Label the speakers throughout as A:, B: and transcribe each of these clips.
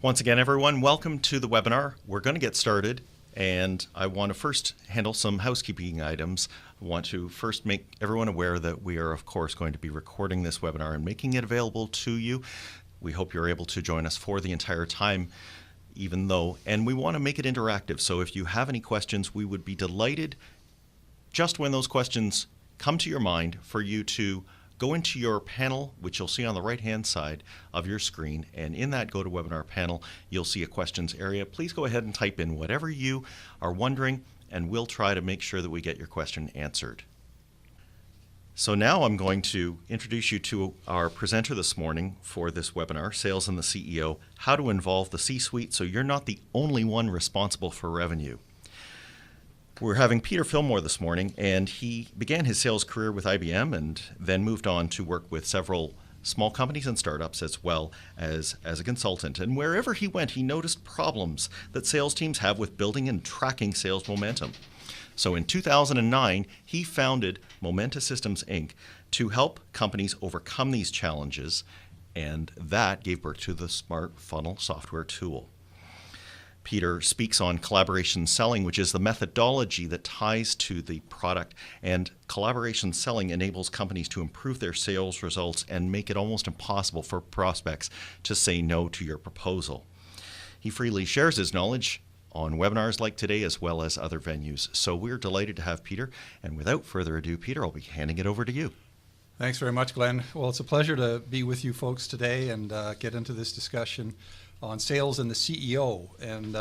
A: Once again, everyone, welcome to the webinar. We're going to get started, and I want to first handle some housekeeping items. I want to first make everyone aware that we are, of course, going to be recording this webinar and making it available to you. We hope you're able to join us for the entire time, and we want to make it interactive. So if you have any questions, we would be delighted just when those questions come to your mind for you to go into your panel, which you'll see on the right-hand side of your screen, and in that GoToWebinar panel, you'll see a questions area. Please go ahead and type in whatever you are wondering, and we'll try to make sure that we get your question answered. So now I'm going to introduce you to our presenter this morning for this webinar, Sales and the CEO, How to Involve the C-Suite so you're not the only one responsible for revenue. We're having Peter Fillmore this morning, and he began his sales career with IBM and then moved on to work with several small companies and startups as well as a consultant. And wherever he went, he noticed problems that sales teams have with building and tracking sales momentum. So in 2009, he founded Momenta Systems, Inc. to help companies overcome these challenges, and that gave birth to the SmartFunnel software tool. Peter speaks on collaboration selling, which is the methodology that ties to the product. And collaboration selling enables companies to improve their sales results and make it almost impossible for prospects to say no to your proposal. He freely shares his knowledge on webinars like today as well as other venues. So we're delighted to have Peter. And without further ado, Peter, I'll be handing it over to you.
B: Thanks very much, Glenn. Well, it's a pleasure to be with you folks today and get into this discussion on sales and the CEO. And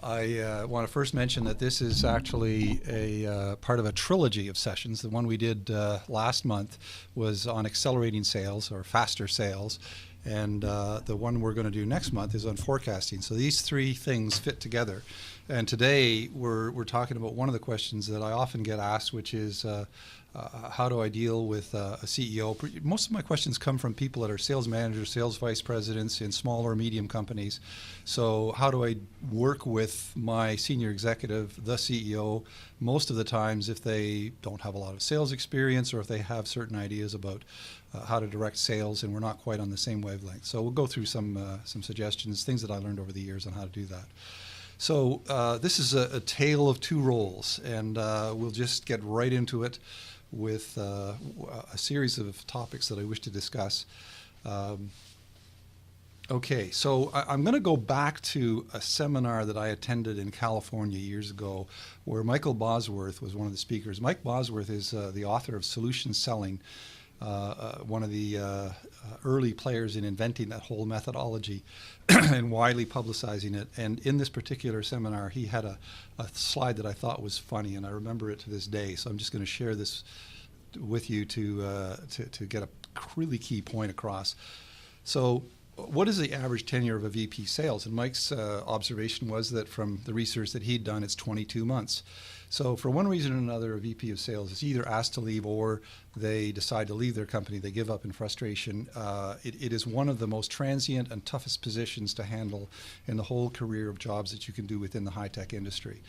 B: I want to first mention that this is actually a part of a trilogy of sessions. The one we did last month was on accelerating sales or faster sales. And the one we're going to do next month is on forecasting. So these three things fit together. And today we're talking about one of the questions that I often get asked, which is how do I deal with a CEO? Most of my questions come from people that are sales managers, sales vice presidents in small or medium companies. So how do I work with my senior executive, the CEO, most of the times if they don't have a lot of sales experience or if they have certain ideas about how to direct sales and we're not quite on the same wavelength. So we'll go through some suggestions, things that I learned over the years on how to do that. So this is a tale of two roles, and we'll just get right into it with a series of topics that I wish to discuss. Okay, so I'm going to go back to a seminar that I attended in California years ago where Michael Bosworth was one of the speakers. Mike Bosworth is the author of Solution Selling, one of the early players in inventing that whole methodology and widely publicizing it. And in this particular seminar, he had a slide that I thought was funny, and I remember it to this day. So I'm just going to share this with you to get a really key point across. So what is the average tenure of a VP sales? And Mike's observation was that from the research that he'd done, it's 22 months. So for one reason or another, a VP of sales is either asked to leave or they decide to leave their company. They give up in frustration. It is one of the most transient and toughest positions to handle in the whole career of jobs that you can do within the high-tech industry.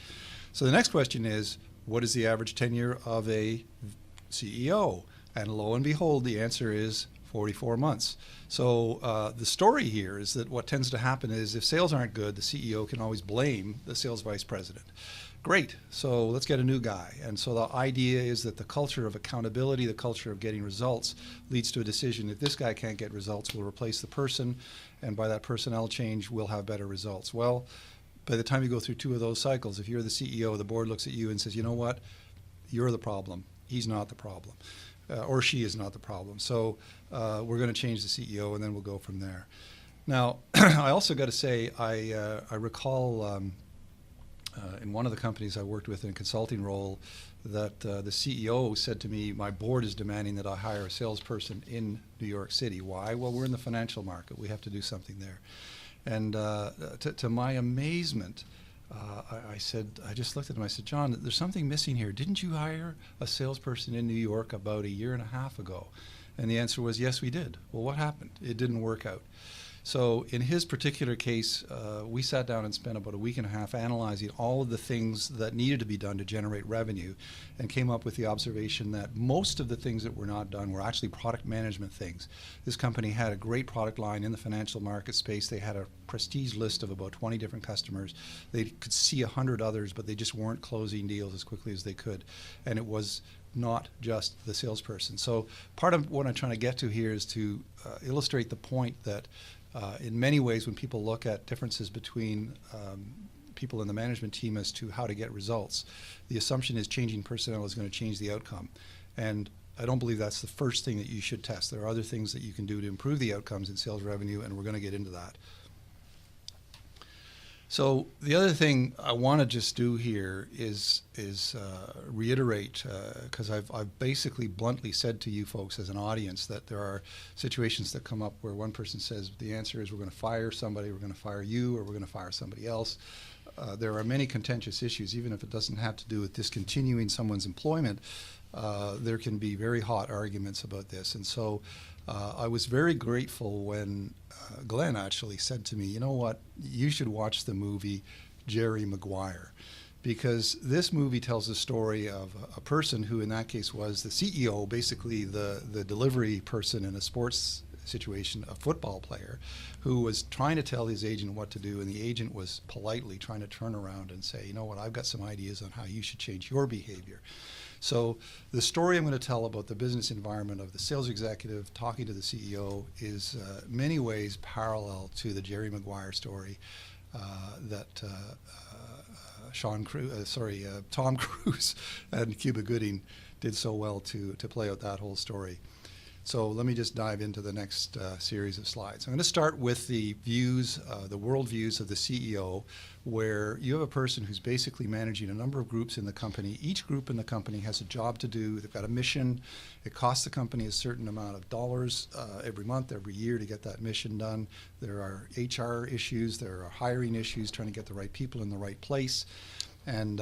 B: So the next question is, what is the average tenure of a CEO? And lo and behold, the answer is 44 months. So the story here is that what tends to happen is if sales aren't good, the CEO can always blame the sales vice president. Great, so let's get a new guy. And so the idea is that the culture of accountability, the culture of getting results leads to a decision. If this guy can't get results, we'll replace the person, and by that personnel change, we'll have better results. Well, by the time you go through two of those cycles, if you're the CEO, the board looks at you and says, you know what, you're the problem. He's not the problem. Or she is not the problem. So we're going to change the CEO, and then we'll go from there. Now, I also got to say, I recall in one of the companies I worked with in a consulting role that the CEO said to me, my board is demanding that I hire a salesperson in New York City. Why? Well, we're in the financial market. We have to do something there. And to my amazement, I just looked at him. I said, John, there's something missing here. Didn't you hire a salesperson in New York about a year and a half ago? And the answer was, yes, we did. Well, what happened? It didn't work out. So in his particular case, we sat down and spent about a week and a half analyzing all of the things that needed to be done to generate revenue, and came up with the observation that most of the things that were not done were actually product management things. This company had a great product line in the financial market space. They had a prestige list of about 20 different customers. They could see 100 others, but they just weren't closing deals as quickly as they could. And it was not just the salesperson. So part of what I'm trying to get to here is to illustrate the point that in many ways, when people look at differences between people in the management team as to how to get results, the assumption is changing personnel is going to change the outcome. And I don't believe that's the first thing that you should test. There are other things that you can do to improve the outcomes in sales revenue, and we're going to get into that. So the other thing I want to just do here is reiterate, because I've basically bluntly said to you folks as an audience that there are situations that come up where one person says the answer is we're going to fire somebody, we're going to fire you, or we're going to fire somebody else. There are many contentious issues, even if it doesn't have to do with discontinuing someone's employment. There can be very hot arguments about this. And so I was very grateful when Glenn actually said to me, you know what, you should watch the movie Jerry Maguire, because this movie tells the story of a person who in that case was the CEO, basically the delivery person in a sports situation, a football player, who was trying to tell his agent what to do, and the agent was politely trying to turn around and say, you know what, I've got some ideas on how you should change your behavior. So the story I'm going to tell about the business environment of the sales executive talking to the CEO is many ways parallel to the Jerry Maguire story that Tom Cruise and Cuba Gooding did so well to play out that whole story. So let me just dive into the next series of slides. I'm going to start with the views, the world views of the CEO, where you have a person who's basically managing a number of groups in the company. Each group in the company has a job to do. They've got a mission. It costs the company a certain amount of dollars every month, every year to get that mission done. There are HR issues. There are hiring issues, trying to get the right people in the right place. And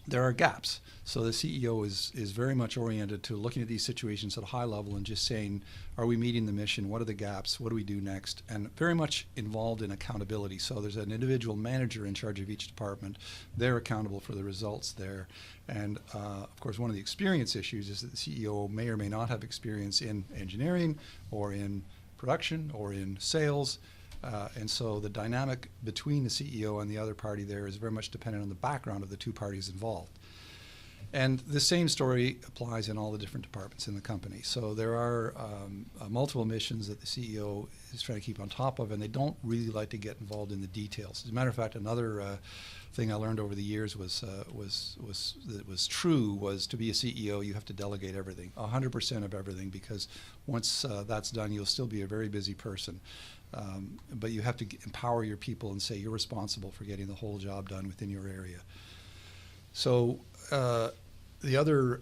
B: there are gaps. So the CEO is very much oriented to looking at these situations at a high level and just saying, are we meeting the mission? What are the gaps? What do we do next? And very much involved in accountability. So there's an individual manager in charge of each department. They're accountable for the results there. And of course, one of the experience issues is that the CEO may or may not have experience in engineering or in production or in sales. And so the dynamic between the CEO and the other party there is very much dependent on the background of the two parties involved. And the same story applies in all the different departments in the company. So there are multiple missions that the CEO is trying to keep on top of, and they don't really like to get involved in the details. As a matter of fact, another thing I learned over the years was to be a CEO, you have to delegate everything, 100% of everything, because once that's done, you'll still be a very busy person. But you have to empower your people and say you're responsible for getting the whole job done within your area. So the other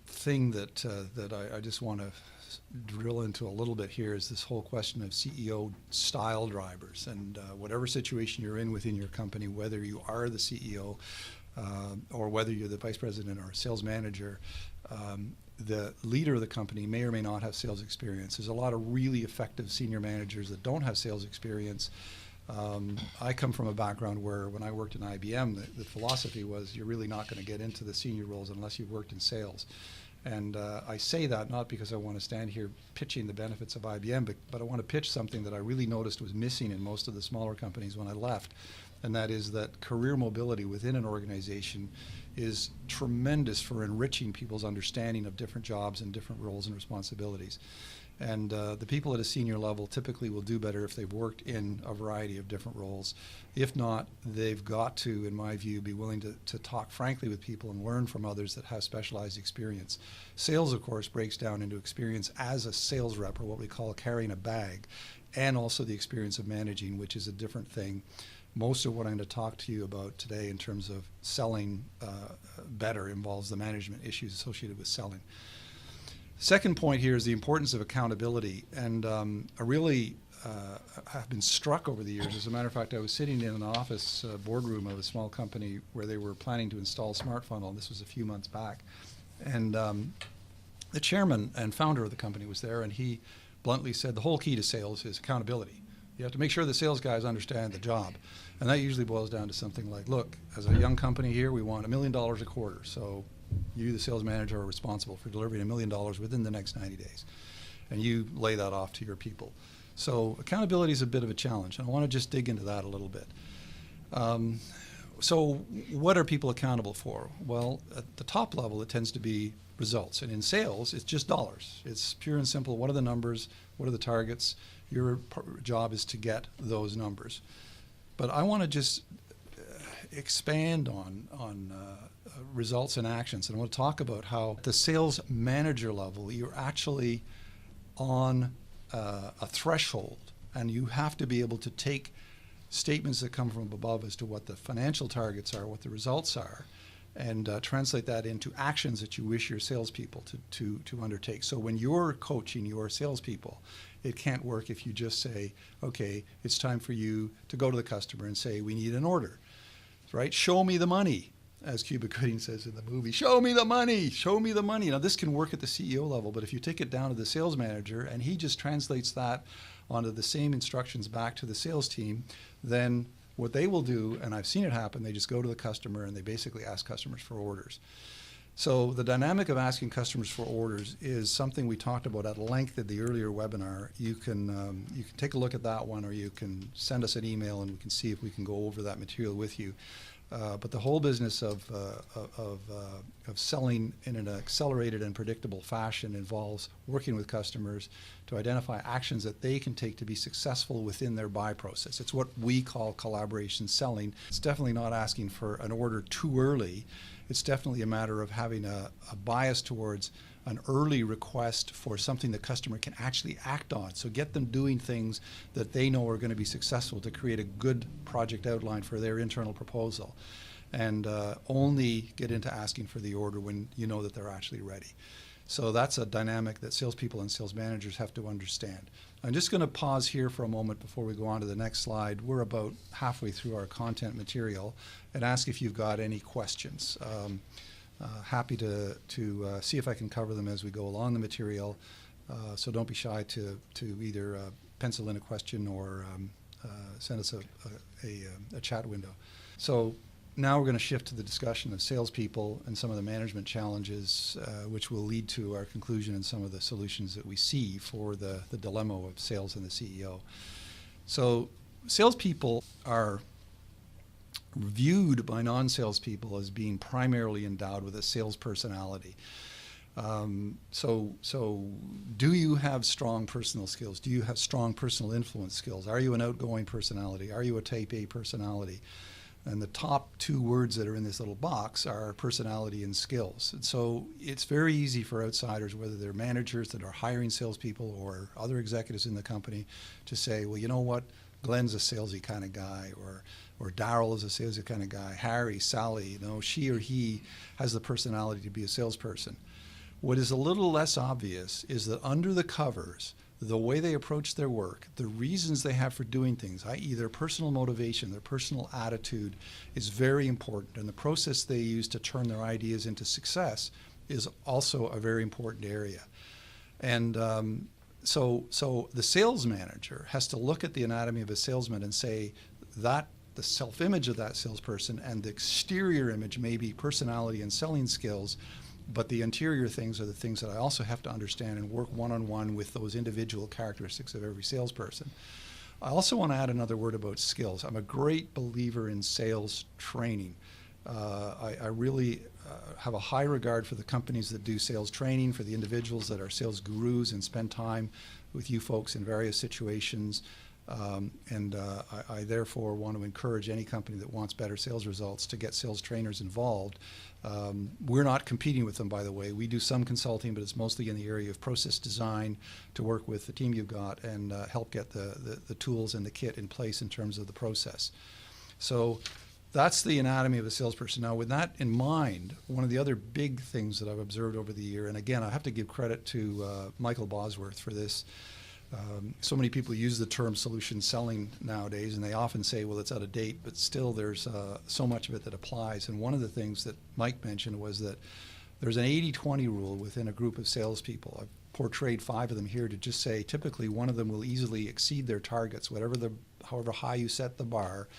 B: thing that I just want to drill into a little bit here is this whole question of CEO style drivers. And whatever situation you're in within your company, whether you are the CEO or whether you're the vice president or sales manager, the leader of the company may or may not have sales experience. There's a lot of really effective senior managers that don't have sales experience. I come from a background where when I worked in IBM, the philosophy was you're really not going to get into the senior roles unless you've worked in sales. And I say that not because I want to stand here pitching the benefits of IBM, but I want to pitch something that I really noticed was missing in most of the smaller companies when I left, and that is that career mobility within an organization is tremendous for enriching people's understanding of different jobs and different roles and responsibilities. And the people at a senior level typically will do better if they've worked in a variety of different roles. If not, they've got to, in my view, be willing to talk frankly with people and learn from others that have specialized experience. Sales, of course, breaks down into experience as a sales rep, or what we call carrying a bag, and also the experience of managing, which is a different thing. Most of what I'm going to talk to you about today in terms of selling better involves the management issues associated with selling. Second point here is the importance of accountability, and I really have been struck over the years. As a matter of fact, I was sitting in an office boardroom of a small company where they were planning to install SmartFunnel. This was a few months back, and the chairman and founder of the company was there, and he bluntly said the whole key to sales is accountability. You have to make sure the sales guys understand the job. And that usually boils down to something like, look, as a young company here, we want $1 million a quarter. So you, the sales manager, are responsible for delivering $1 million within the next 90 days. And you lay that off to your people. So accountability is a bit of a challenge. And I want to just dig into that a little bit. So what are people accountable for? Well, at the top level, it tends to be results. And in sales, it's just dollars. It's pure and simple. What are the numbers? What are the targets? Your job is to get those numbers. But I want to just expand on results and actions. And I want to talk about how at the sales manager level, you're actually on a threshold. And you have to be able to take statements that come from above as to what the financial targets are, what the results are, and translate that into actions that you wish your salespeople to undertake. So when you're coaching your salespeople, it can't work if you just say, okay, it's time for you to go to the customer and say, we need an order, right? Show me the money, as Cuba Gooding says in the movie, show me the money, show me the money. Now this can work at the CEO level, but if you take it down to the sales manager and he just translates that onto the same instructions back to the sales team, then what they will do, and I've seen it happen, they just go to the customer and they basically ask customers for orders. So the dynamic of asking customers for orders is something we talked about at length at the earlier webinar. You can take a look at that one, or you can send us an email and we can see if we can go over that material with you. But the whole business of selling in an accelerated and predictable fashion involves working with customers to identify actions that they can take to be successful within their buy process. It's what we call collaboration selling. It's definitely not asking for an order too early. It's definitely a matter of having a bias towards an early request for something the customer can actually act on. So get them doing things that they know are going to be successful to create a good project outline for their internal proposal. And only get into asking for the order when you know that they're actually ready. So that's a dynamic that salespeople and sales managers have to understand. I'm just going to pause here for a moment before we go on to the next slide. We're about halfway through our content material, and ask if you've got any questions. Happy to see if I can cover them as we go along the material. So don't be shy to either pencil in a question or send us a chat window. So now we're going to shift to the discussion of salespeople and some of the management challenges, which will lead to our conclusion and some of the solutions that we see for the dilemma of sales and the CEO. So salespeople are viewed by non-salespeople as being primarily endowed with a sales personality. So do you have strong personal skills? Do you have strong personal influence skills? Are you an outgoing personality? Are you a type A personality? And the top two words that are in this little box are personality and skills. And so it's very easy for outsiders, whether they're managers that are hiring salespeople or other executives in the company, to say, well, you know what, Glenn's a salesy kind of guy, or Darryl is a salesy kind of guy, Harry, Sally, she or he has the personality to be a salesperson. What is a little less obvious is that under the covers, the way they approach their work, the reasons they have for doing things, i.e. their personal motivation, their personal attitude, is very important. And the process they use to turn their ideas into success is also a very important area. And so the sales manager has to look at the anatomy of a salesman and say that the self-image of that salesperson and the exterior image may be personality and selling skills, but the interior things are the things that I also have to understand and work one-on-one with those individual characteristics of every salesperson. I also want to add another word about skills. I'm a great believer in sales training. I really have a high regard for the companies that do sales training, for the individuals that are sales gurus and spend time with you folks in various situations. I therefore want to encourage any company that wants better sales results to get sales trainers involved. We're not competing with them, by the way. We do some consulting, but it's mostly in the area of process design to work with the team you've got and help get the tools and the kit in place in terms of the process. So that's the anatomy of a salesperson. Now, with that in mind, one of the other big things that I've observed over the year, and again, I have to give credit to Michael Bosworth for this. So many people use the term solution selling nowadays, and they often say, well, it's out of date, but still there's so much of it that applies. And one of the things that Mike mentioned was that there's an 80-20 rule within a group of salespeople. I've portrayed 5 of them here to just say typically one of them will easily exceed their targets, however high you set the bar.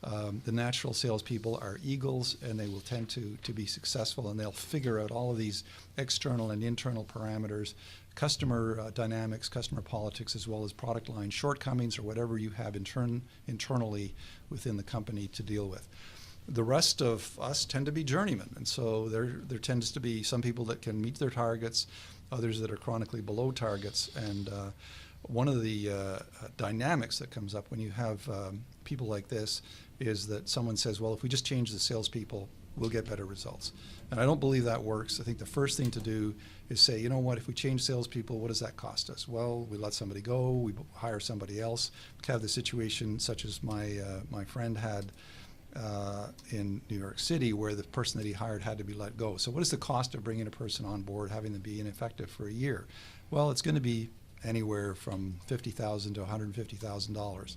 B: The natural salespeople are eagles, and they will tend to be successful, and they'll figure out all of these external and internal parameters, customer dynamics, customer politics, as well as product line shortcomings or whatever you have internally within the company to deal with. The rest of us tend to be journeymen, and so there tends to be some people that can meet their targets, others that are chronically below targets, and one of the dynamics that comes up when you have people like this is that someone says, well, if we just change the salespeople, we'll get better results. And I don't believe that works. I think the first thing to do is say, you know what, if we change salespeople, what does that cost us? Well, we let somebody go, we hire somebody else. We have the situation such as my friend had in New York City, where the person that he hired had to be let go. So what is the cost of bringing a person on board, having them be ineffective for a year? Well, it's going to be anywhere from $50,000 to $150,000.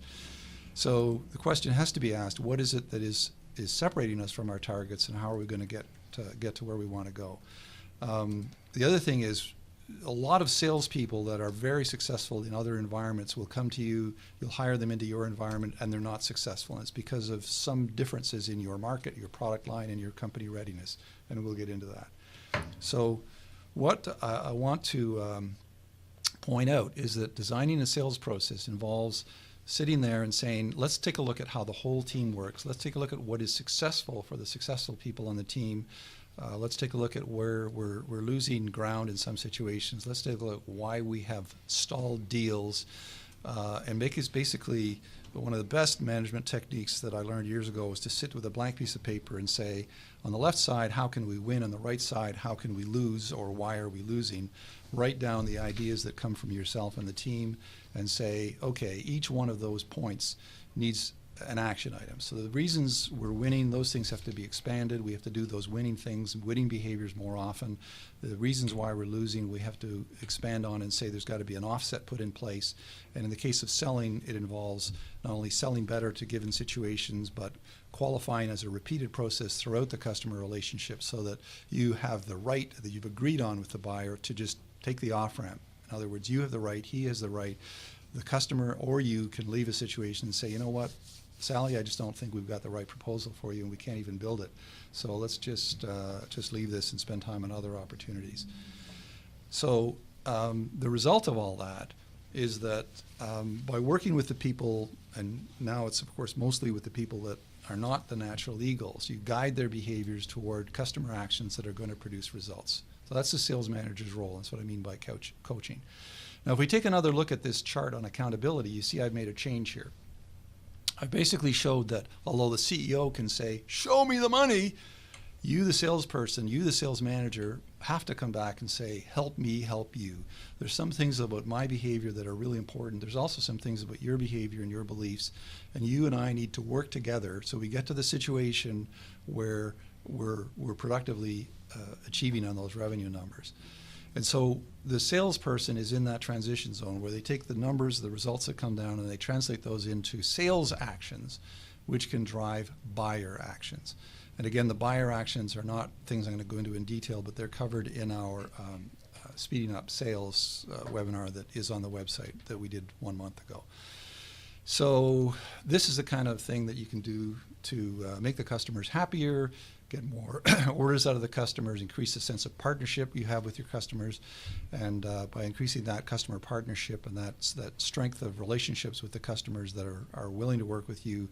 B: So the question has to be asked: what is it that is separating us from our targets, and how are we going to get to where we want to go? The other thing is, a lot of salespeople that are very successful in other environments will come to you, you'll hire them into your environment, and they're not successful. And it's because of some differences in your market, your product line, and your company readiness. And we'll get into that. So what I want to point out is that designing a sales process involves sitting there and saying, let's take a look at how the whole team works. Let's take a look at what is successful for the successful people on the team. Let's take a look at where we're losing ground in some situations. Let's take a look at why we have stalled deals, and make it basically one of the best management techniques that I learned years ago was to sit with a blank piece of paper and say, on the left side, how can we win? On the right side, how can we lose, or why are we losing? Write down the ideas that come from yourself and the team and say, okay, each one of those points needs an action item. So the reasons we're winning, those things have to be expanded. We have to do those winning things, winning behaviors more often. The reasons why we're losing, we have to expand on and say there's got to be an offset put in place. And in the case of selling, it involves not only selling better to given situations, but qualifying as a repeated process throughout the customer relationship, so that you have the right that you've agreed on with the buyer to just take the off-ramp. In other words, you have the right, he has the right. The customer or you can leave a situation and say, you know what, Sally, I just don't think we've got the right proposal for you, and we can't even build it. So let's just leave this and spend time on other opportunities. So the result of all that is that by working with the people, and now it's of course mostly with the people that are not the natural eagles, you guide their behaviors toward customer actions that are going to produce results. So that's the sales manager's role. That's what I mean by coaching. Now, if we take another look at this chart on accountability, you see I've made a change here. I basically showed that although the CEO can say, show me the money, you, the salesperson, you, the sales manager, have to come back and say, help me help you. There's some things about my behavior that are really important. There's also some things about your behavior and your beliefs. And you and I need to work together so we get to the situation where we're productively achieving on those revenue numbers. And so the salesperson is in that transition zone where they take the numbers, the results that come down, and they translate those into sales actions, which can drive buyer actions. And again, the buyer actions are not things I'm going to go into in detail, but they're covered in our Speeding Up Sales webinar that is on the website that we did 1 month ago. So this is the kind of thing that you can do to make the customers happier, get more orders out of the customers, increase the sense of partnership you have with your customers, and by increasing that customer partnership and that strength of relationships with the customers that are willing to work with you,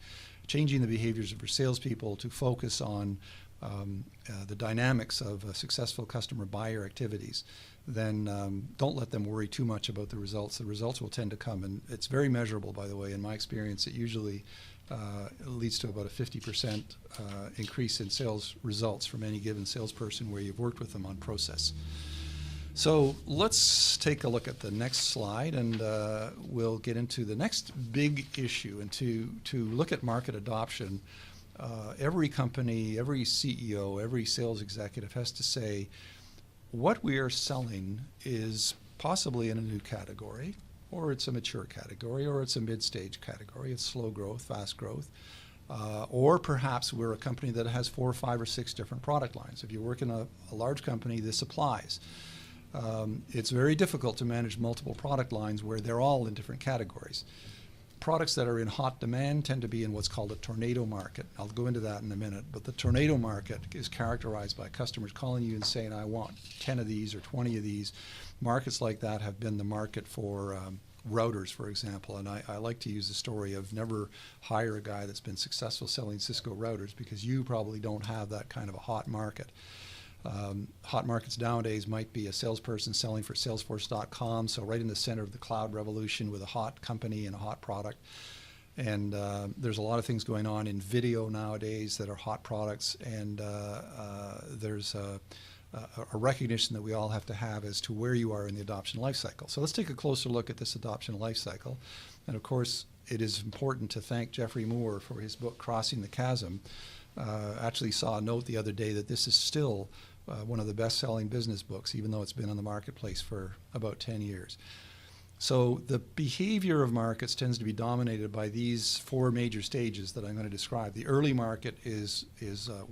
B: changing the behaviors of your salespeople to focus on the dynamics of successful customer buyer activities, then don't let them worry too much about the results. The results will tend to come, and it's very measurable, by the way. In my experience, it usually leads to about a 50% increase in sales results from any given salesperson where you've worked with them on process. So let's take a look at the next slide, and we'll get into the next big issue. And to look at market adoption, every company, every CEO, every sales executive has to say, what we are selling is possibly in a new category, or it's a mature category, or it's a mid-stage category. It's slow growth, fast growth. Or perhaps we're a company that has 4 or 5 or 6 different product lines. If you work in a large company, this applies. It's very difficult to manage multiple product lines where they're all in different categories. Products that are in hot demand tend to be in what's called a tornado market. I'll go into that in a minute, but the tornado market is characterized by customers calling you and saying, I want 10 of these or 20 of these. Markets like that have been the market for routers, for example, and I like to use the story of never hire a guy that's been successful selling Cisco routers, because you probably don't have that kind of a hot market. Hot markets nowadays might be a salesperson selling for Salesforce.com, so right in the center of the cloud revolution with a hot company and a hot product. And there's a lot of things going on in video nowadays that are hot products, and there's a recognition that we all have to have as to where you are in the adoption life cycle. So let's take a closer look at this adoption life cycle. And of course, it is important to thank Jeffrey Moore for his book, Crossing the Chasm. Actually saw a note the other day that this is still one of the best-selling business books, even though it's been on the marketplace for about 10 years. So the behavior of markets tends to be dominated by these four major stages that I'm going to describe. The early market is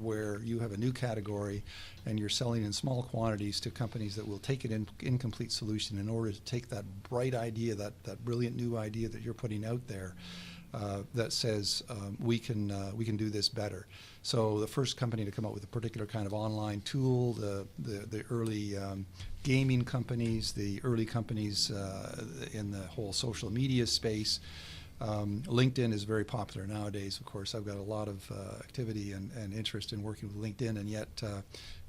B: where you have a new category and you're selling in small quantities to companies that will take an incomplete solution in order to take that bright idea, that brilliant new idea that you're putting out there, that says we can do this better. So the first company to come up with a particular kind of online tool, the early gaming companies, the early companies in the whole social media space. LinkedIn is very popular nowadays. Of course, I've got a lot of activity and interest in working with LinkedIn, and yet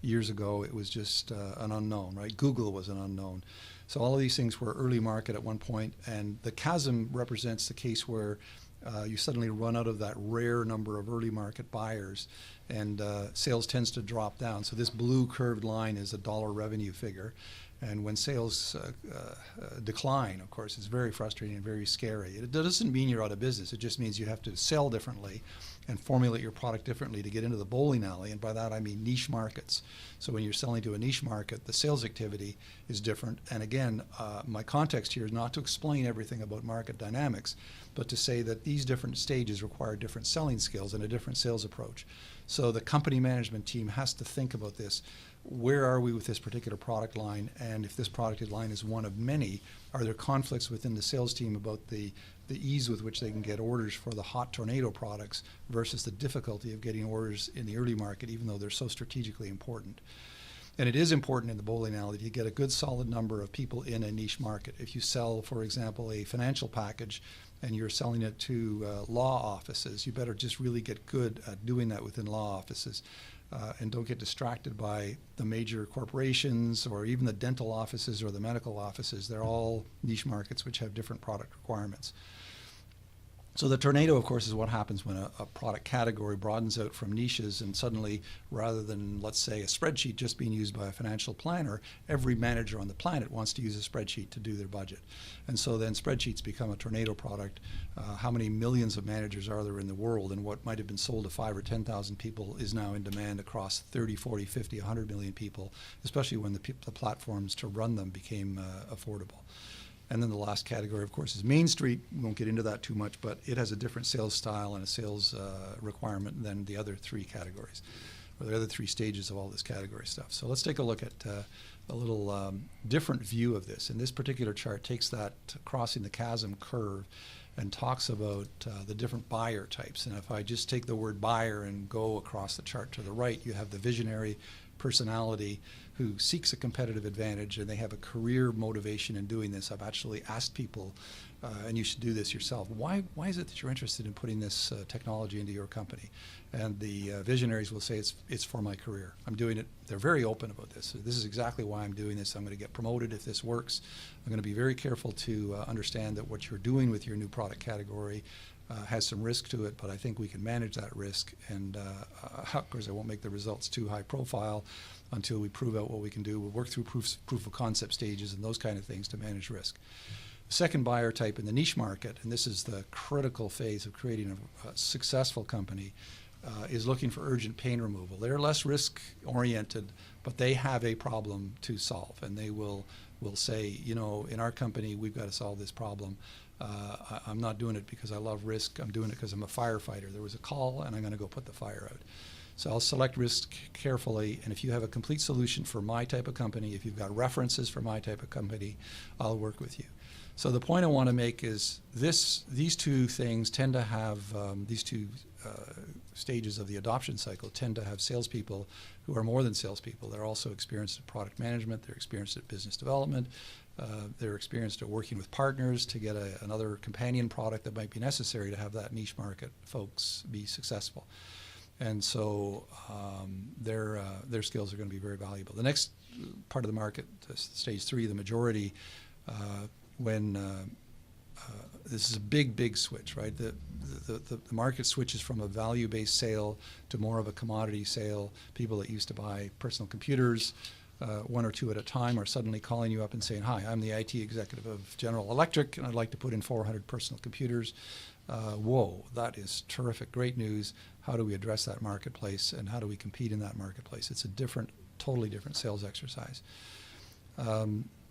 B: years ago it was just an unknown, right? Google was an unknown. So all of these things were early market at one point, and the chasm represents the case where you suddenly run out of that rare number of early market buyers, and sales tends to drop down. So this blue curved line is a dollar revenue figure, and when sales decline, of course, it's very frustrating and very scary. It doesn't mean you're out of business. It just means you have to sell differently and formulate your product differently to get into the bowling alley, and by that I mean niche markets. So when you're selling to a niche market, the sales activity is different. And again, my context here is not to explain everything about market dynamics, but to say that these different stages require different selling skills and a different sales approach. So the company management team has to think about this. Where are we with this particular product line? And if this product line is one of many, are there conflicts within the sales team about the ease with which they can get orders for the hot tornado products versus the difficulty of getting orders in the early market, even though they're so strategically important? And it is important in the bowling alley to get a good solid number of people in a niche market. If you sell, for example, a financial package and you're selling it to law offices, you better just really get good at doing that within law offices. And don't get distracted by the major corporations or even the dental offices or the medical offices. They're all niche markets which have different product requirements. So the tornado, of course, is what happens when a product category broadens out from niches, and suddenly, rather than, let's say, a spreadsheet just being used by a financial planner, every manager on the planet wants to use a spreadsheet to do their budget. And so then spreadsheets become a tornado product. How many millions of managers are there in the world, and what might have been sold to 5,000 or 10,000 people is now in demand across 30, 40, 50, 100 million people, especially when the platforms to run them became affordable. And then the last category, of course, is Main Street. We won't get into that too much, but it has a different sales style and a sales requirement than the other three categories, or the other three stages of all this category stuff. So let's take a look at a little different view of this. And this particular chart takes that crossing the chasm curve and talks about the different buyer types. And if I just take the word buyer and go across the chart to the right, you have the visionary personality who seeks a competitive advantage, and they have a career motivation in doing this. I've actually asked people, and you should do this yourself, why is it that you're interested in putting this technology into your company? And the visionaries will say, it's for my career. I'm doing it. They're very open about this. This is exactly why I'm doing this. I'm going to get promoted if this works. I'm going to be very careful to understand that what you're doing with your new product category has some risk to it, but I think we can manage that risk. And of course, I won't make the results too high profile until we prove out what we can do. We'll work through proof of concept stages and those kind of things to manage risk. The second buyer type in the niche market, and this is the critical phase of creating a successful company, is looking for urgent pain removal. They're less risk oriented, but they have a problem to solve, and they will say, you know, in our company we've got to solve this problem. I'm not doing it because I love risk. I'm doing it because I'm a firefighter. There was a call and I'm going to go put the fire out. So I'll select risk carefully, and if you have a complete solution for my type of company, if you've got references for my type of company, I'll work with you. So the point I want to make is these two things tend to have, these two stages of the adoption cycle tend to have salespeople who are more than salespeople. They're also experienced at product management, they're experienced at business development, they're experienced at working with partners to get another companion product that might be necessary to have that niche market folks be successful. And so their skills are going to be very valuable. The next part of the market, stage 3, the majority, when this is a big switch, right? The market switches from a value-based sale to more of a commodity sale. People that used to buy personal computers, one or two at a time, are suddenly calling you up and saying, "Hi, I'm the IT executive of General Electric, and I'd like to put in 400 personal computers." Whoa, that is terrific, great news. How do we address that marketplace, and how do we compete in that marketplace? It's a totally different sales exercise.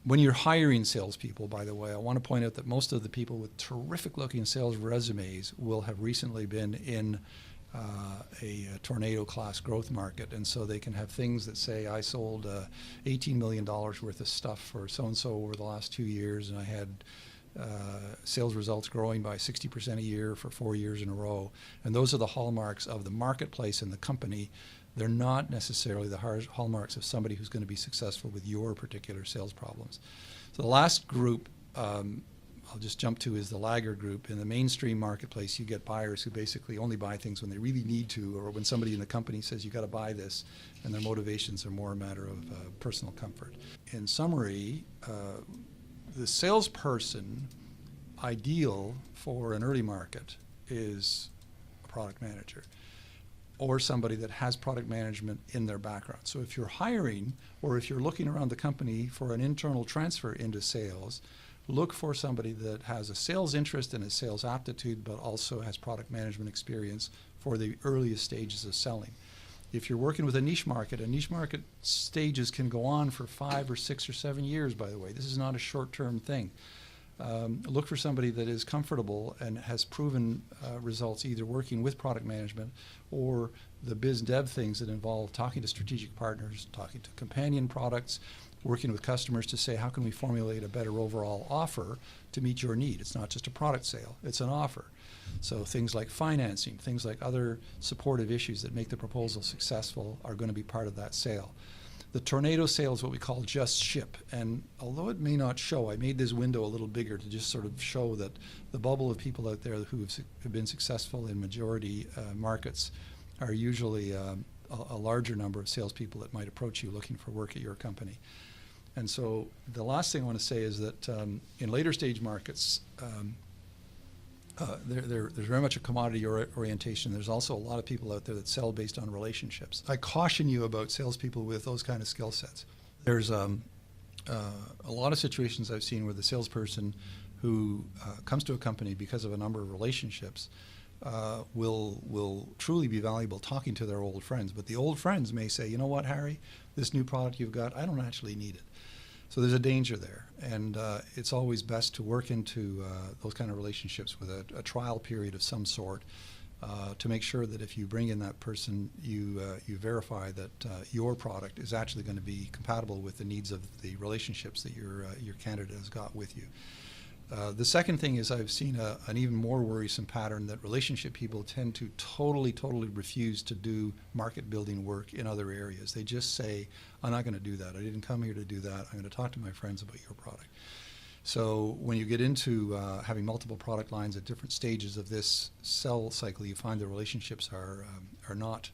B: When you're hiring salespeople, by the way, I want to point out that most of the people with terrific-looking sales resumes will have recently been in a tornado-class growth market, and so they can have things that say, "I sold $18 million worth of stuff for so-and-so over the last 2 years, and I had sales results growing by 60% a year for 4 years in a row." And those are the hallmarks of the marketplace and the company. They're not necessarily the hallmarks of somebody who's going to be successful with your particular sales problems. So the last group I'll just jump to is the laggard group. In the mainstream marketplace, you get buyers who basically only buy things when they really need to, or when somebody in the company says, "You got to buy this," and their motivations are more a matter of personal comfort. In summary, the salesperson ideal for an early market is a product manager, or somebody that has product management in their background. So if you're hiring, or if you're looking around the company for an internal transfer into sales, look for somebody that has a sales interest and a sales aptitude, but also has product management experience for the earliest stages of selling. If you're working with a niche market stages can go on for 5 or 6 or 7 years, by the way. This is not a short-term thing. Look for somebody that is comfortable and has proven results either working with product management or the biz dev things that involve talking to strategic partners, talking to companion products, working with customers to say, how can we formulate a better overall offer to meet your need? It's not just a product sale, it's an offer. So things like financing, things like other supportive issues that make the proposal successful are going to be part of that sale. The tornado sale is what we call just ship. And although it may not show, I made this window a little bigger to just sort of show that the bubble of people out there who have been successful in majority markets are usually a larger number of salespeople that might approach you looking for work at your company. And so the last thing I want to say is that in later stage markets, there's very much a commodity orientation. There's also a lot of people out there that sell based on relationships. I caution you about salespeople with those kind of skill sets. There's a lot of situations I've seen where the salesperson who comes to a company because of a number of relationships will truly be valuable talking to their old friends. But the old friends may say, "You know what, Harry, this new product you've got, I don't actually need it." So there's a danger there, and it's always best to work into those kind of relationships with a trial period of some sort to make sure that if you bring in that person, you verify that your product is actually going to be compatible with the needs of the relationships that your candidate has got with you. The second thing is I've seen an even more worrisome pattern that relationship people tend to totally refuse to do market building work in other areas. They just say, "I'm not going to do that. I didn't come here to do that. I'm going to talk to my friends about your product." So when you get into having multiple product lines at different stages of this sell cycle, you find the relationships are not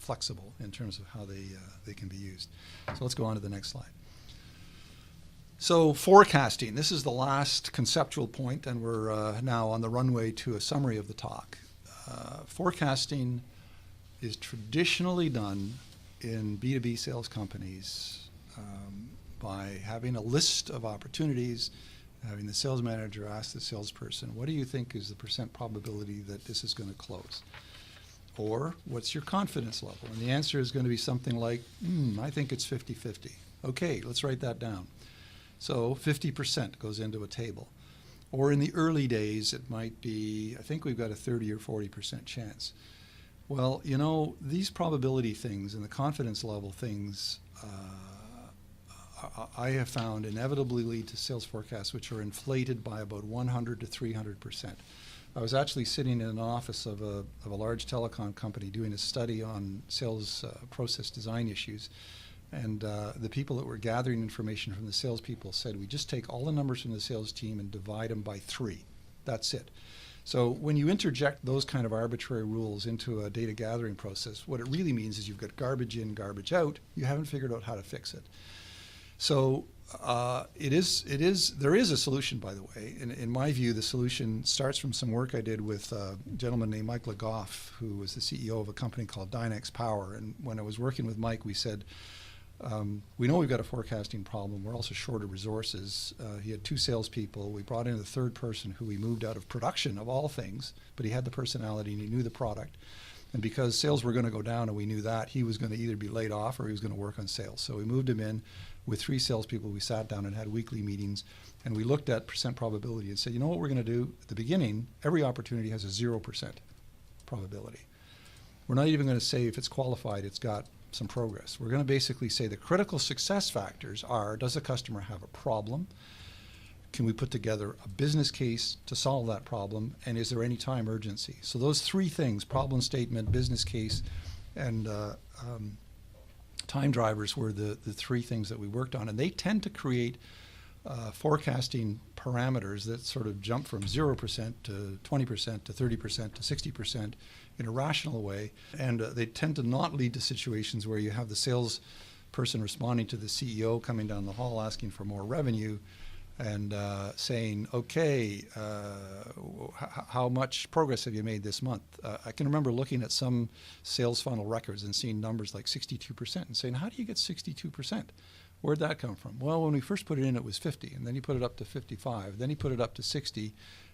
B: flexible in terms of how they can be used. So let's go on to the next slide. So forecasting, this is the last conceptual point, and we're now on the runway to a summary of the talk. Forecasting is traditionally done in B2B sales companies by having a list of opportunities, having the sales manager ask the salesperson, "What do you think is the % probability that this is going to close?" Or, "What's your confidence level?" And the answer is going to be something like, "I think it's 50-50. Okay, let's write that down. So 50% goes into a table. Or in the early days, it might be, "I think we've got a 30 or 40% chance." Well, these probability things and the confidence level things, I have found inevitably lead to sales forecasts which are inflated by about 100 to 300%. I was actually sitting in an office of a large telecom company doing a study on sales process design issues. And the people that were gathering information from the salespeople said, we just take all the numbers from the sales team and divide them by 3. That's it. So when you interject those kind of arbitrary rules into a data gathering process, what it really means is you've got garbage in, garbage out. You haven't figured out how to fix it. So there is a solution, by the way. In my view, the solution starts from some work I did with a gentleman named Mike Legoff, who was the CEO of a company called Dynex Power. And when I was working with Mike, we said, we know we've got a forecasting problem. We're also short of resources. He had 2 salespeople. We brought in a third person who we moved out of production, of all things, but he had the personality and he knew the product. And because sales were going to go down and we knew that, he was going to either be laid off or he was going to work on sales. So we moved him in with 3 salespeople. We sat down and had weekly meetings, and we looked at percent probability and said, you know what we're going to do? At the beginning, every opportunity has a 0% probability. We're not even going to say if it's qualified, it's got some progress. We're going to basically say the critical success factors are, does the customer have a problem? Can we put together a business case to solve that problem? And is there any time urgency? So those 3 things, problem statement, business case, and time drivers were the 3 things that we worked on. And they tend to create forecasting parameters that sort of jump from 0% to 20% to 30% to 60% in a rational way. And they tend to not lead to situations where you have the sales person responding to the CEO coming down the hall asking for more revenue and saying, okay, how much progress have you made this month? I can remember looking at some sales funnel records and seeing numbers like 62% and saying, how do you get 62%? Where'd that come from? Well, when we first put it in, it was 50, and then you put it up to 55, then you put it up to 60.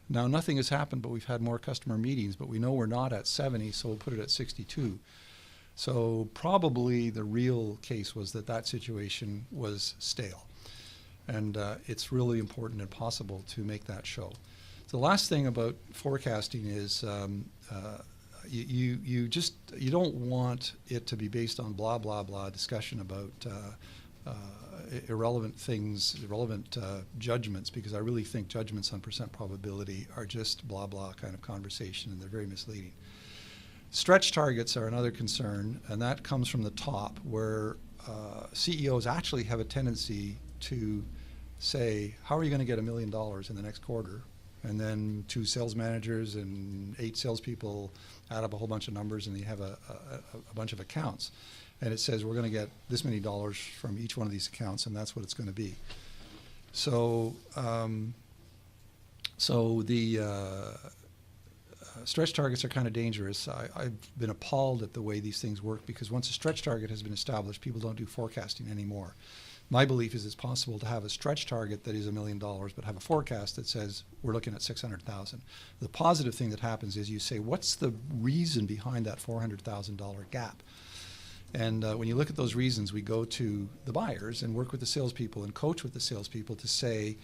B: Now, nothing has happened, but we've had more customer meetings, but we know we're not at 70, so we'll put it at 62. So probably the real case was that situation was stale. And it's really important and possible to make that show. The last thing about forecasting is you don't want it to be based on blah, blah, blah discussion about irrelevant things, irrelevant judgments, because I really think judgments on percent probability are just blah, blah kind of conversation, and they're very misleading. Stretch targets are another concern, and that comes from the top, where CEOs actually have a tendency to say, how are you going to get $1 million in the next quarter? And then 2 sales managers and 8 salespeople add up a whole bunch of numbers, and you have a bunch of accounts. And it says we're going to get this many dollars from each one of these accounts, and that's what it's going to be. So, the stretch targets are kind of dangerous. I've been appalled at the way these things work, because once a stretch target has been established, people don't do forecasting anymore. My belief is it's possible to have a stretch target that is $1 million, but have a forecast that says we're looking at 600,000. The positive thing that happens is you say, what's the reason behind that $400,000 gap? And when you look at those reasons, we go to the buyers and work with the salespeople and coach with the salespeople to say,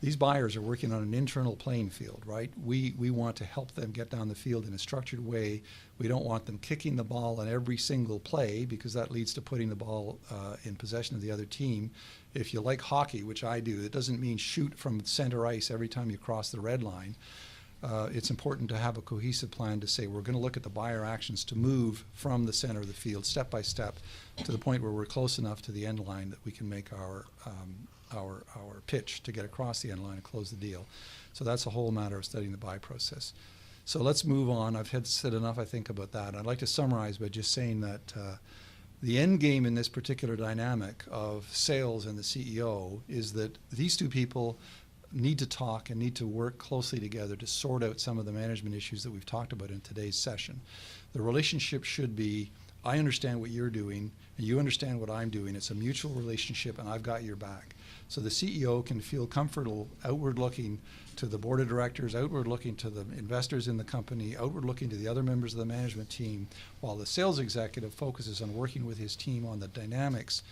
B: these buyers are working on an internal playing field, right? We want to help them get down the field in a structured way. We don't want them kicking the ball on every single play, because that leads to putting the ball in possession of the other team. If you like hockey, which I do, it doesn't mean shoot from center ice every time you cross the red line. It's important to have a cohesive plan to say we're going to look at the buyer actions to move from the center of the field step by step to the point where we're close enough to the end line that we can make our pitch to get across the end line and close the deal. So that's a whole matter of studying the buy process. So let's move on. I've said enough, I think, about that. I'd like to summarize by just saying that the end game in this particular dynamic of sales and the CEO is that these 2 people need to talk and need to work closely together to sort out some of the management issues that we've talked about in today's session. The relationship should be, I understand what you're doing, and you understand what I'm doing. It's a mutual relationship, and I've got your back. So the CEO can feel comfortable outward looking to the board of directors, outward looking to the investors in the company, outward looking to the other members of the management team, while the sales executive focuses on working with his team on the dynamics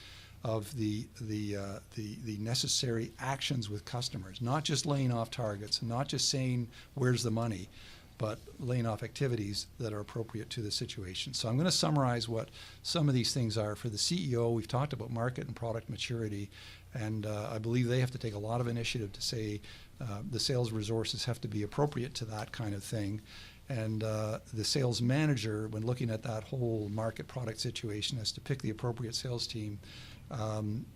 B: of the necessary actions with customers, not just laying off targets, not just saying where's the money, but laying off activities that are appropriate to the situation. So I'm going to summarize what some of these things are. For the CEO, we've talked about market and product maturity, and I believe they have to take a lot of initiative to say the sales resources have to be appropriate to that kind of thing. And the sales manager, when looking at that whole market product situation, has to pick the appropriate sales team,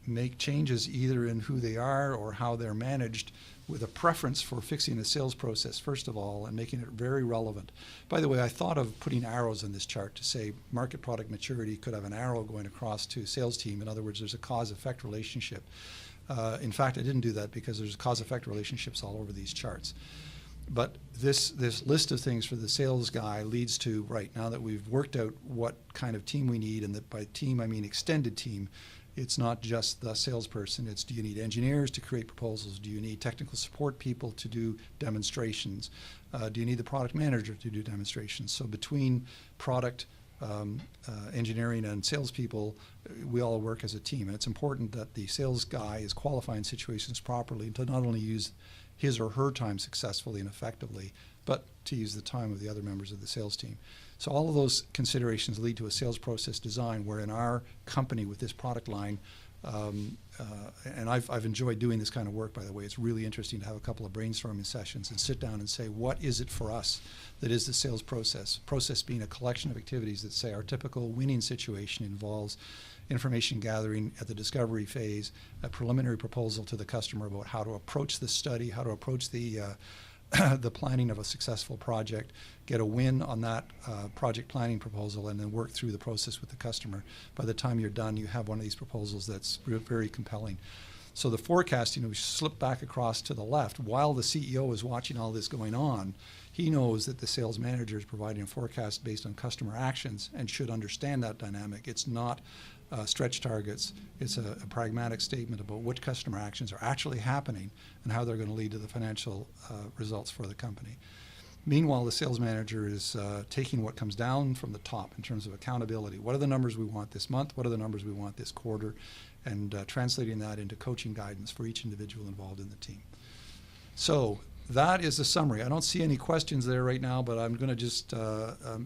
B: make changes either in who they are or how they're managed, with a preference for fixing the sales process first of all and making it very relevant. By the way, I thought of putting arrows in this chart to say market product maturity could have an arrow going across to sales team. In other words, there's a cause-effect relationship. In fact, I didn't do that because there's cause-effect relationships all over these charts. But this list of things for the sales guy leads to, right, now that we've worked out what kind of team we need, and that by team I mean extended team, it's not just the salesperson. It's, do you need engineers to create proposals? Do you need technical support people to do demonstrations? Do you need the product manager to do demonstrations? So between product, engineering, and salespeople, we all work as a team. And it's important that the sales guy is qualifying situations properly to not only use his or her time successfully and effectively, but to use the time of the other members of the sales team. So all of those considerations lead to a sales process design where in our company with this product line, and I've enjoyed doing this kind of work, by the way. It's really interesting to have a couple of brainstorming sessions and sit down and say, what is it for us that is the sales process? Process being a collection of activities that say our typical winning situation involves information gathering at the discovery phase, a preliminary proposal to the customer about how to approach the study, how to approach the the planning of a successful project, get a win on that project planning proposal, and then work through the process with the customer. By the time you're done, you have one of these proposals that's very compelling. So the forecasting, we slip back across to the left. While the CEO is watching all this going on, he knows that the sales manager is providing a forecast based on customer actions and should understand that dynamic. It's not stretch targets. It's a pragmatic statement about which customer actions are actually happening and how they're going to lead to the financial results for the company. Meanwhile, the sales manager is taking what comes down from the top in terms of accountability. What are the numbers we want this month? What are the numbers we want this quarter? And translating that into coaching guidance for each individual involved in the team. So that is the summary. I don't see any questions there right now, but I'm going to just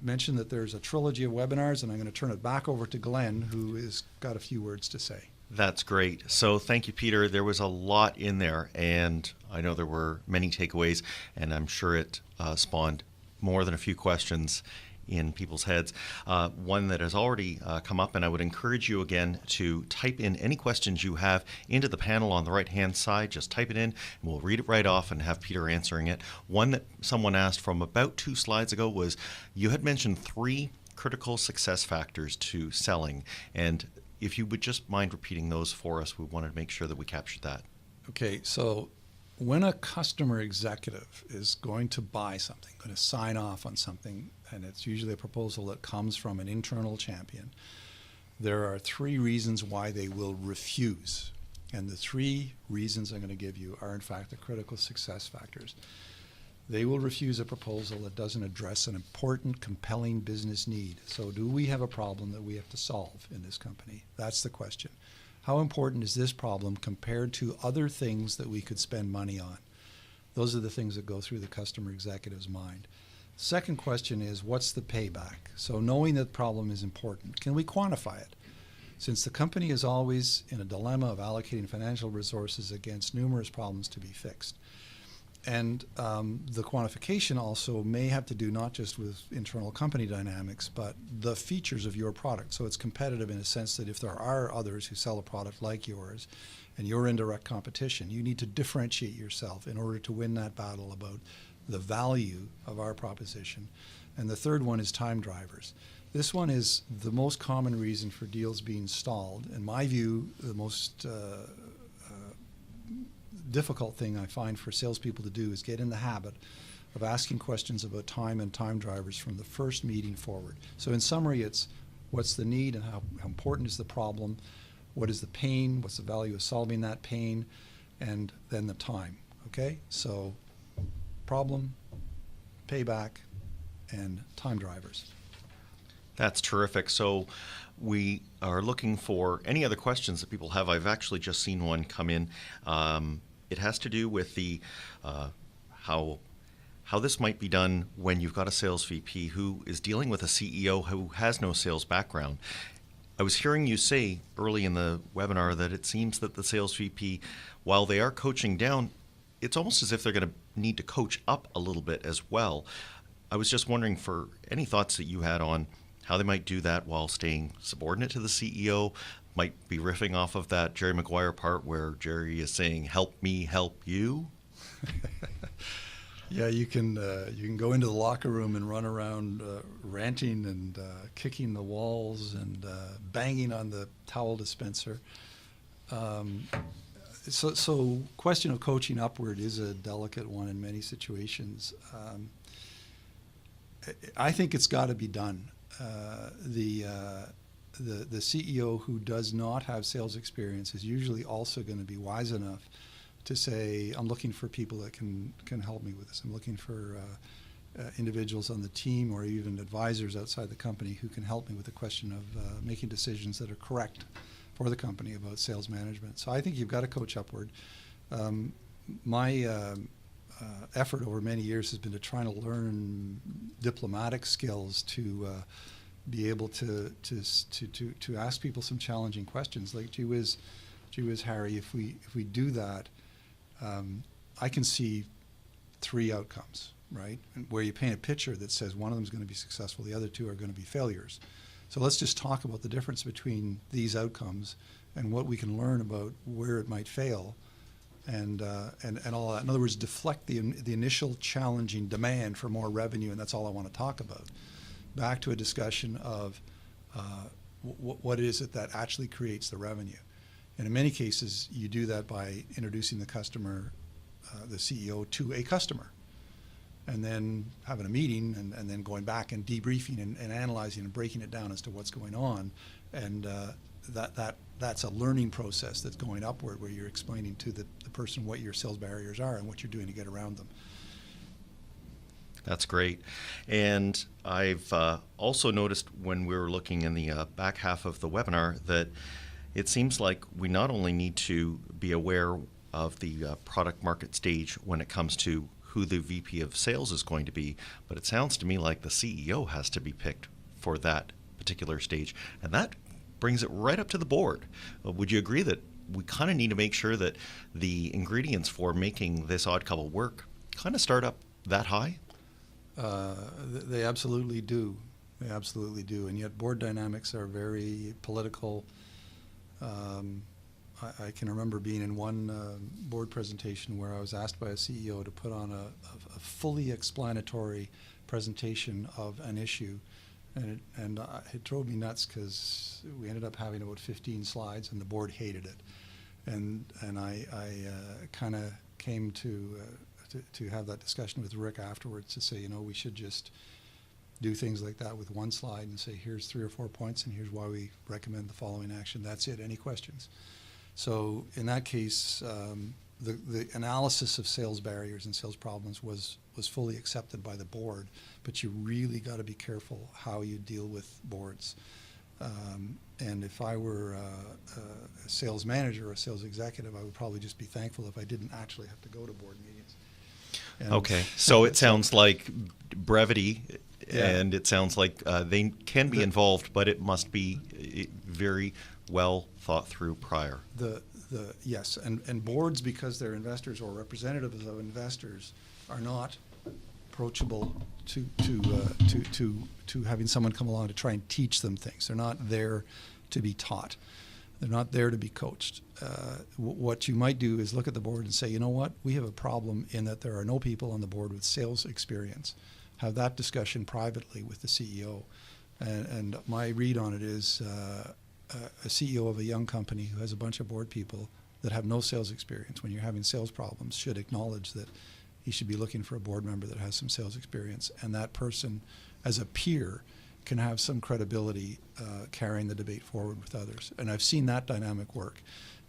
B: mention that there's a trilogy of webinars, and I'm going to turn it back over to Glenn, who has got a few words to say.
A: That's great. So thank you, Peter. There was a lot in there, and I know there were many takeaways, and I'm sure it spawned more than a few questions in people's heads. One that has already come up, and I would encourage you again to type in any questions you have into the panel on the right-hand side. Just type it in, and we'll read it right off and have Peter answering it. One that someone asked from about 2 slides ago was, you had mentioned 3 critical success factors to selling, and if you would just mind repeating those for us, we wanted to make sure that we captured that.
B: Okay, so when a customer executive is going to buy something, going to sign off on something, and it's usually a proposal that comes from an internal champion, there are 3 reasons why they will refuse. And the 3 reasons I'm going to give you are, in fact, the critical success factors. They will refuse a proposal that doesn't address an important, compelling business need. So do we have a problem that we have to solve in this company? That's the question. How important is this problem compared to other things that we could spend money on? Those are the things that go through the customer executive's mind. Second question is, what's the payback? So knowing that the problem is important, can we quantify it? Since the company is always in a dilemma of allocating financial resources against numerous problems to be fixed. And the quantification also may have to do not just with internal company dynamics, but the features of your product. So it's competitive in a sense that if there are others who sell a product like yours and you're in direct competition, you need to differentiate yourself in order to win that battle about the value of our proposition. And the third one is time drivers. This one is the most common reason for deals being stalled. In my view, the most difficult thing I find for salespeople to do is get in the habit of asking questions about time and time drivers from the first meeting forward. So in summary, it's what's the need and how important is the problem, what is the pain, what's the value of solving that pain, and then the time. Okay? So problem, payback, and time drivers.
A: That's terrific. So we are looking for any other questions that people have. I've actually just seen one come in. It has to do with the how how this might be done when you've got a sales VP who is dealing with a CEO who has no sales background. I was hearing you say early in the webinar that it seems that the sales VP, while they are coaching down, it's almost as if they're going to need to coach up a little bit as well. I was just wondering for any thoughts that you had on how they might do that while staying subordinate to the CEO, might be riffing off of that Jerry Maguire part where Jerry is saying, "Help me, help you."
B: Yeah, you can go into the locker room and run around ranting and kicking the walls and banging on the towel dispenser. So question of coaching upward is a delicate one in many situations. I think it's got to be done. The CEO who does not have sales experience is usually also going to be wise enough to say, I'm looking for people that can help me with this. I'm looking for individuals on the team or even advisors outside the company who can help me with the question of making decisions that are correct for the company about sales management. So I think you've got to coach upward. My effort over many years has been to try to learn diplomatic skills to be able to ask people some challenging questions. Like, gee whiz, Harry, if we do that, I can see three outcomes, right? And where you paint a picture that says one of them is going to be successful, the other two are going to be failures. So let's just talk about the difference between these outcomes and what we can learn about where it might fail, and all that. In other words, deflect the initial challenging demand for more revenue, and that's all I want to talk about. Back to a discussion of what is it that actually creates the revenue. And in many cases, you do that by introducing the customer, the CEO, to a customer, and then having a meeting and then going back and debriefing and analyzing and breaking it down as to what's going on. And that's a learning process that's going upward, where you're explaining to the person what your sales barriers are and what you're doing to get around them.
A: That's great. And I've also noticed when we were looking in the back half of the webinar that it seems like we not only need to be aware of the product market stage when it comes to who the VP of sales is going to be, but it sounds to me like the CEO has to be picked for that particular stage. And that brings it right up to the board. Would you agree that we kind of need to make sure that the ingredients for making this odd couple work kind of start up that high?
B: They absolutely do. They absolutely do. And yet board dynamics are very political. I can remember being in one board presentation where I was asked by a CEO to put on a fully explanatory presentation of an issue. And it drove me nuts because we ended up having about 15 slides and the board hated it. And I kind of came to have that discussion with Rick afterwards to say, we should just do things like that with one slide and say, here's 3 or 4 points and here's why we recommend the following action. That's it. Any questions? So in that case, the analysis of sales barriers and sales problems was fully accepted by the board, but you really got to be careful how you deal with boards. And if I were a sales manager or a sales executive, I would probably just be thankful if I didn't actually have to go to board meetings. And
A: okay, so it sounds like brevity,
B: yeah.
A: And it sounds like they can be involved, but it must be very well thought through prior.
B: Yes, and boards, because they're investors or representatives of investors, are not approachable to having someone come along to try and teach them things. They're not there to be taught. They're not there to be coached. What you might do is look at the board and say, you know what, we have a problem in that there are no people on the board with sales experience. Have that discussion privately with the CEO. And my read on it is a CEO of a young company who has a bunch of board people that have no sales experience, when you're having sales problems, should acknowledge that he should be looking for a board member that has some sales experience. And that person, as a peer, can have some credibility carrying the debate forward with others. And I've seen that dynamic work,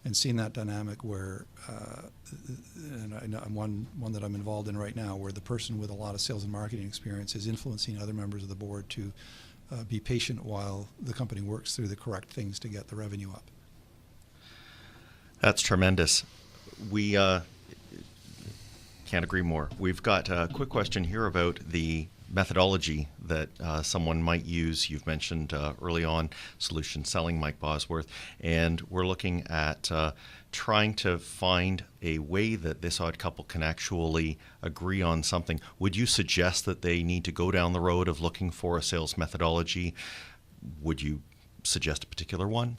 B: and seen that dynamic where, and I know one that I'm involved in right now, where the person with a lot of sales and marketing experience is influencing other members of the board to be patient while the company works through the correct things to get the revenue up.
A: That's tremendous. We Can't agree more. We've got a quick question here about the methodology that someone might use. You've mentioned early on solution selling, Mike Bosworth, and we're looking at trying to find a way that this odd couple can actually agree on something. Would you suggest that they need to go down the road of looking for a sales methodology? Would you suggest a particular one?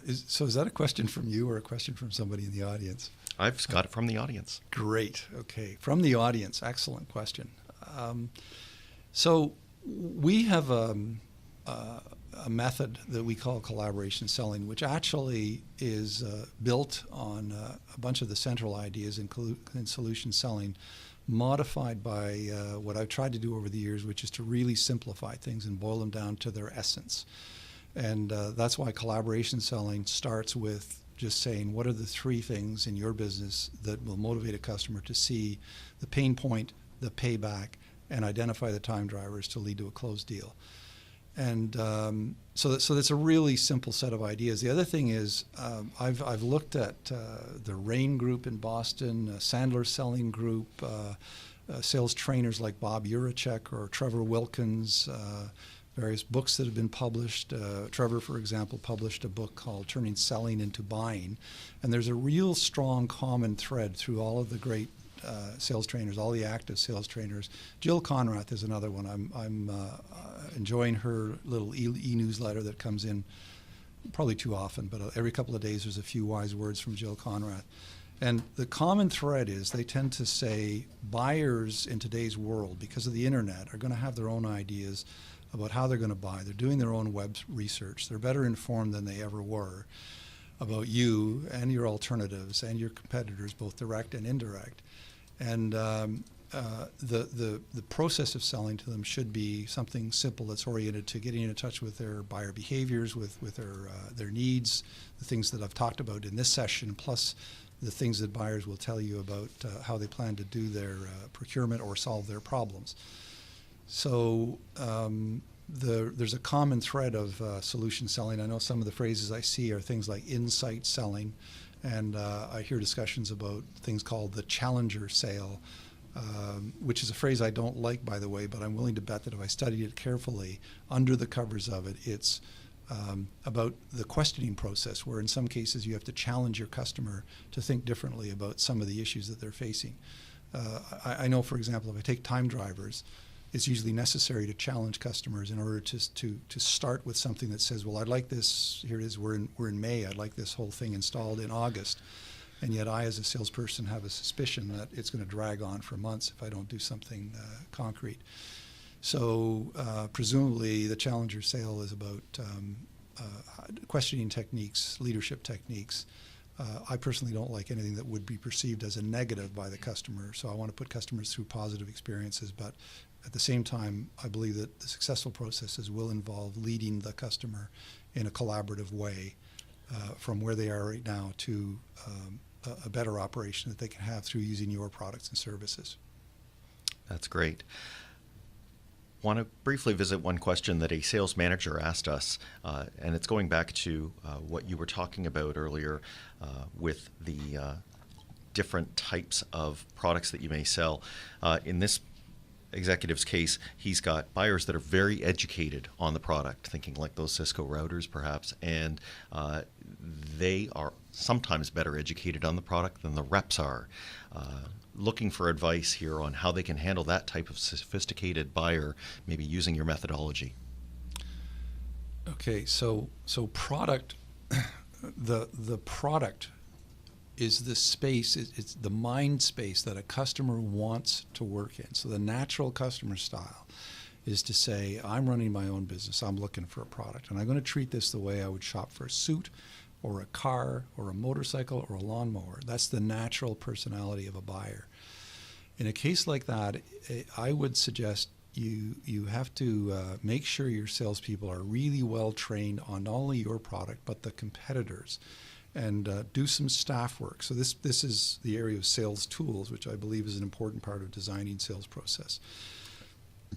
B: Is that a question from you or a question from somebody in the audience?
A: I've got it from the audience.
B: Great. Okay. From the audience. Excellent question. So we have a method that we call collaboration selling, which actually is built on a bunch of the central ideas in solution selling, modified by what I've tried to do over the years, which is to really simplify things and boil them down to their essence. And that's why collaboration selling starts with just saying, what are the three things in your business that will motivate a customer to see the pain point, the payback, and identify the time drivers to lead to a closed deal. And so that's a really simple set of ideas. The other thing is I've looked at the Rain Group in Boston, Sandler Selling Group, sales trainers like Bob Urachek or Trevor Wilkins, various books that have been published. Trevor, for example, published a book called Turning Selling into Buying. And there's a real strong common thread through all of the great sales trainers, all the active sales trainers. Jill Conrath is another one. I'm enjoying her little e-newsletter that comes in probably too often, but every couple of days there's a few wise words from Jill Conrath. And the common thread is they tend to say buyers in today's world, because of the internet, are going to have their own ideas about how they're going to buy. They're doing their own web research. They're better informed than they ever were about you and your alternatives and your competitors, both direct and indirect. And the process of selling to them should be something simple that's oriented to getting in touch with their buyer behaviors, with their needs, the things that I've talked about in this session, plus the things that buyers will tell you about how they plan to do their procurement or solve their problems. So there's a common thread of solution selling. I know some of the phrases I see are things like insight selling, and I hear discussions about things called the challenger sale, which is a phrase I don't like, by the way, but I'm willing to bet that if I studied it carefully, under the covers of it, it's about the questioning process, where in some cases you have to challenge your customer to think differently about some of the issues that they're facing. I know, for example, if I take time drivers, it's usually necessary to challenge customers in order to start with something that says, well, I'd like this, here it is, we're in May, I'd like this whole thing installed in August. And yet I, as a salesperson, have a suspicion that it's going to drag on for months if I don't do something concrete. So presumably the challenger sale is about questioning techniques, leadership techniques. I personally don't like anything that would be perceived as a negative by the customer, so I want to put customers through positive experiences, but at the same time, I believe that the successful processes will involve leading the customer in a collaborative way from where they are right now to a better operation that they can have through using your products and services.
A: That's great. Want to briefly visit one question that a sales manager asked us, and it's going back to what you were talking about earlier with the different types of products that you may sell. In this executive's case, he's got buyers that are very educated on the product, thinking like those Cisco routers perhaps, and they are sometimes better educated on the product than the reps are. Looking for advice here on how they can handle that type of sophisticated buyer, maybe using your methodology.
B: Okay, so product, the product is the space, it's the mind space that a customer wants to work in. So the natural customer style is to say, I'm running my own business, I'm looking for a product, and I'm going to treat this the way I would shop for a suit or a car or a motorcycle or a lawnmower. That's the natural personality of a buyer. In a case like that, I would suggest you have to make sure your salespeople are really well trained on not only your product but the competitors, and do some staff work. So this is the area of sales tools, which I believe is an important part of designing sales process.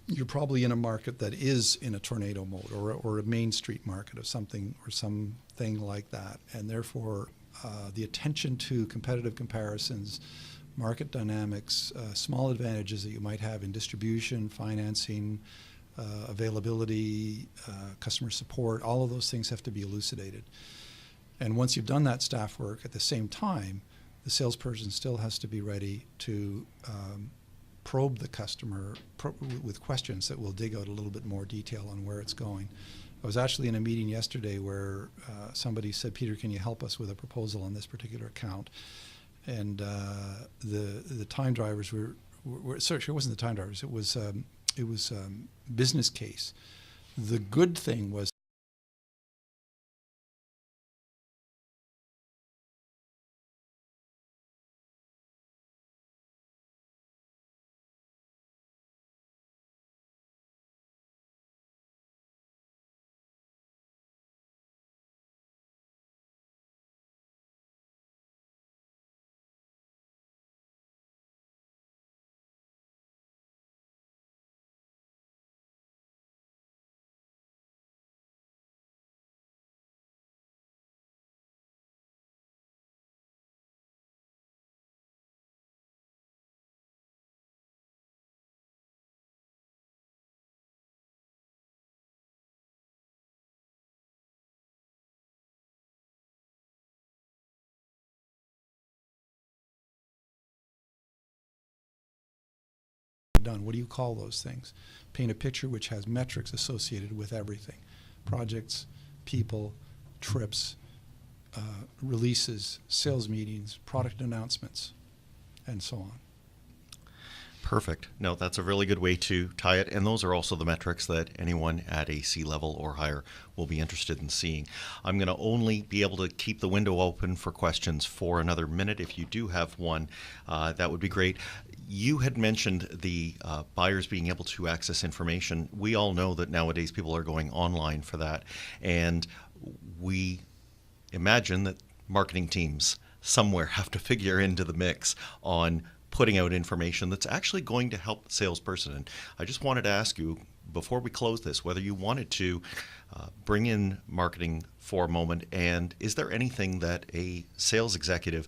B: You're probably in a market that is in a tornado mode or a Main Street market of something or something like that, and therefore the attention to competitive comparisons, market dynamics, small advantages that you might have in distribution, financing, availability, customer support, all of those things have to be elucidated. And once you've done that staff work, at the same time, the salesperson still has to be ready to probe the customer with questions that will dig out a little bit more detail on where it's going. I was actually in a meeting yesterday where somebody said, "Peter, can you help us with a proposal on this particular account?" And the time drivers were sorry, it wasn't the time drivers. It was business case. The good thing was done. What do you call those things? Paint a picture which has metrics associated with everything. Projects, people, trips, releases, sales meetings, product announcements, and so on.
A: Perfect. No, that's a really good way to tie it. And those are also the metrics that anyone at a C-level or higher will be interested in seeing. I'm going to only be able to keep the window open for questions for another minute. If you do have one, that would be great. You had mentioned the buyers being able to access information. We all know that nowadays people are going online for that. And we imagine that marketing teams somewhere have to figure into the mix on putting out information that's actually going to help the salesperson. And I just wanted to ask you, before we close this, whether you wanted to bring in marketing for a moment, and is there anything that a sales executive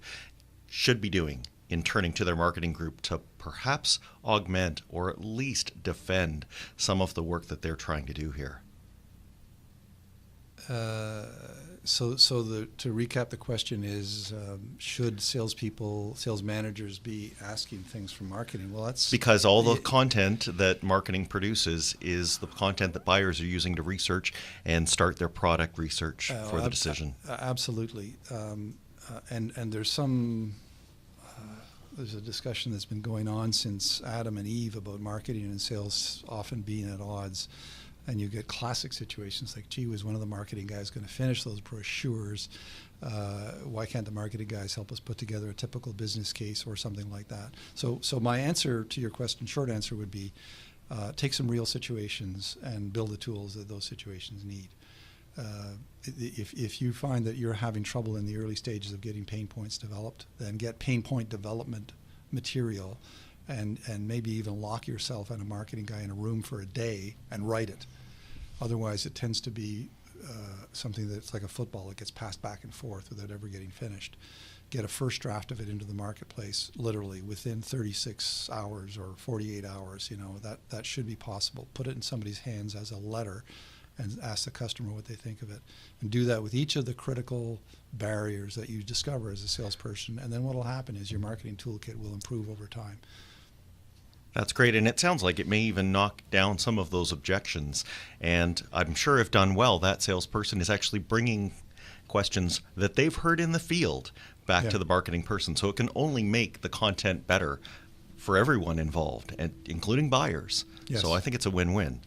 A: should be doing in turning to their marketing group to perhaps augment or at least defend some of the work that they're trying to do here?
B: To recap, the question is, should salespeople, sales managers be asking things from marketing? Well, that's
A: because all the content that marketing produces is the content that buyers are using to research and start their product research for the decision.
B: Absolutely, and there's a discussion that's been going on since Adam and Eve about marketing and sales often being at odds. And you get classic situations like, gee, was one of the marketing guys going to finish those brochures? Why can't the marketing guys help us put together a typical business case or something like that? So my answer to your question, short answer, would be take some real situations and build the tools that those situations need. If you find that you're having trouble in the early stages of getting pain points developed, then get pain point development material and maybe even lock yourself and a marketing guy in a room for a day and write it. Otherwise, it tends to be something that's like a football. It gets passed back and forth without ever getting finished. Get a first draft of it into the marketplace, literally within 36 hours or 48 hours. That should be possible. Put it in somebody's hands as a letter and ask the customer what they think of it. And do that with each of the critical barriers that you discover as a salesperson. And then what will happen is your marketing toolkit will improve over time.
A: That's great, and it sounds like it may even knock down some of those objections. And I'm sure if done well, that salesperson is actually bringing questions that they've heard in the field back to the marketing person. So it can only make the content better for everyone involved, and including buyers.
B: Yes.
A: So I think it's a win-win.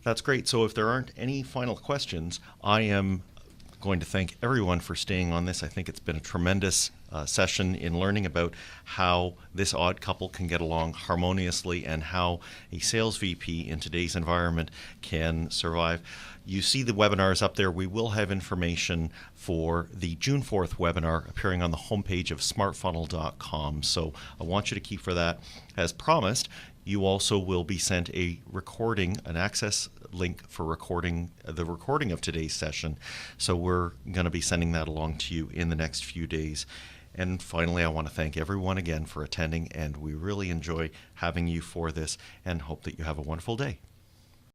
A: That's great. So if there aren't any final questions, I am going to thank everyone for staying on this. I think it's been a tremendous session in learning about how this odd couple can get along harmoniously and how a sales VP in today's environment can survive. You see the webinars up there. We will have information for the June 4th webinar appearing on the homepage of smartfunnel.com. So I want you to keep for that. As promised, You also will be sent a recording, an access link for the recording of today's session. So we're going to be sending that along to you in the next few days. And finally, I want to thank everyone again for attending, and we really enjoy having you for this and hope that you have a wonderful day.